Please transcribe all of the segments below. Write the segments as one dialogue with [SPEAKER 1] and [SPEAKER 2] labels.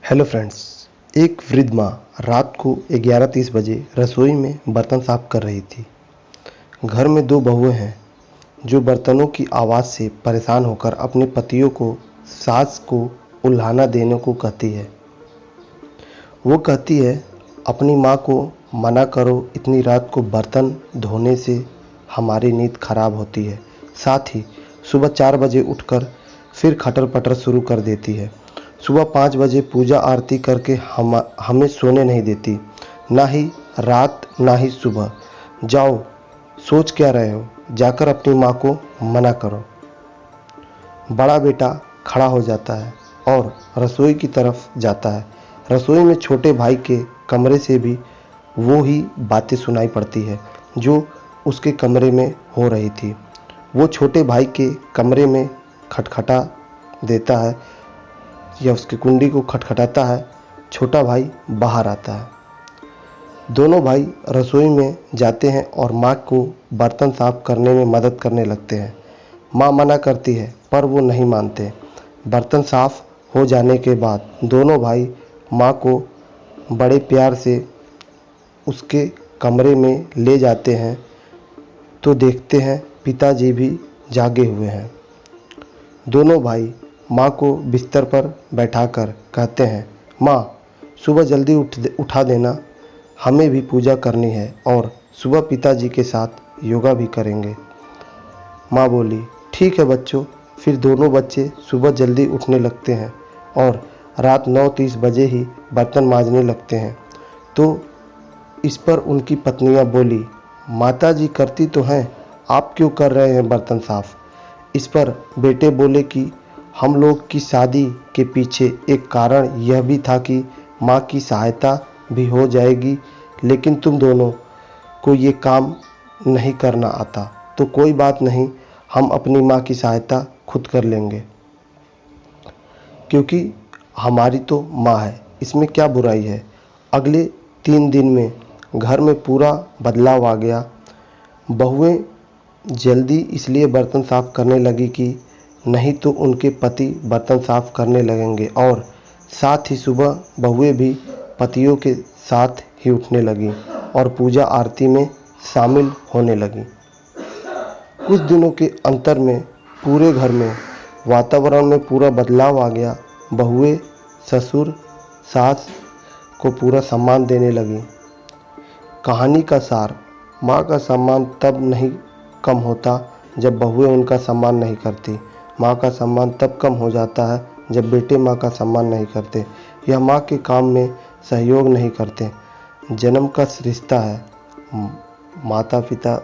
[SPEAKER 1] Hello friends. एक वृद्ध माँ रात को 11:30 बजे रसोई में बर्तन साफ कर रही थी। घर में दो बहुएं हैं जो बर्तनों की आवाज़ से परेशान होकर अपने पतियों को सास को उल्हाना देने को कहती है। वो कहती है, अपनी माँ को मना करो, इतनी रात को बर्तन धोने से हमारी नींद खराब होती है। साथ ही सुबह 4 बजे उठकर फिर खटर पटर शुरू कर देती है। सुबह 5 बजे पूजा आरती करके हमें सोने नहीं देती, ना ही रात ना ही सुबह। जाओ, सोच क्या रहे हो, जाकर अपनी माँ को मना करो। बड़ा बेटा खड़ा हो जाता है और रसोई की तरफ जाता है। रसोई में छोटे भाई के कमरे से भी वो ही बातें सुनाई पड़ती है जो उसके कमरे में हो रही थी। वो छोटे भाई के कमरे में खटखटा देता है या उसकी कुंडी को खटखटाता है। छोटा भाई बाहर आता है। दोनों भाई रसोई में जाते हैं और माँ को बर्तन साफ करने में मदद करने लगते हैं। माँ मना करती है पर वो नहीं मानते। बर्तन साफ हो जाने के बाद दोनों भाई माँ को बड़े प्यार से उसके कमरे में ले जाते हैं तो देखते हैं पिताजी भी जागे हुए हैं। दोनों भाई माँ को बिस्तर पर बैठाकर कहते हैं, माँ सुबह जल्दी उठा देना, हमें भी पूजा करनी है और सुबह पिताजी के साथ योगा भी करेंगे। माँ बोली, ठीक है बच्चों। फिर दोनों बच्चे सुबह जल्दी उठने लगते हैं और रात 9:30 बजे ही बर्तन मांजने लगते हैं। तो इस पर उनकी पत्नियाँ बोली, माताजी करती तो हैं, आप क्यों कर रहे हैं बर्तन साफ। इस पर बेटे बोले कि हम लोग की शादी के पीछे एक कारण यह भी था कि माँ की सहायता भी हो जाएगी, लेकिन तुम दोनों को ये काम नहीं करना आता तो कोई बात नहीं, हम अपनी माँ की सहायता खुद कर लेंगे, क्योंकि हमारी तो माँ है, इसमें क्या बुराई है। अगले 3 दिन में घर में पूरा बदलाव आ गया। बहुएं जल्दी इसलिए बर्तन साफ करने लगी कि नहीं तो उनके पति बर्तन साफ करने लगेंगे और साथ ही सुबह बहुएं भी पतियों के साथ ही उठने लगी और पूजा आरती में शामिल होने लगी। कुछ दिनों के अंतर में पूरे घर में वातावरण में पूरा बदलाव आ गया। बहुएं ससुर सास को पूरा सम्मान देने लगी। कहानी का सार, माँ का सम्मान तब नहीं कम होता जब बहुएं उनका सम्मान नहीं करती। माँ का सम्मान तब कम हो जाता है जब बेटे माँ का सम्मान नहीं करते या माँ के काम में सहयोग नहीं करते। जन्म का रिश्ता है, माता पिता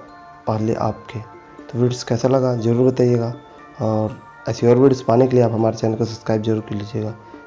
[SPEAKER 1] पहले आपके। तो वीडियोस कैसा लगा ज़रूर बताइएगा और ऐसी और वीडियोस पाने के लिए आप हमारे चैनल को सब्सक्राइब जरूर कर लीजिएगा।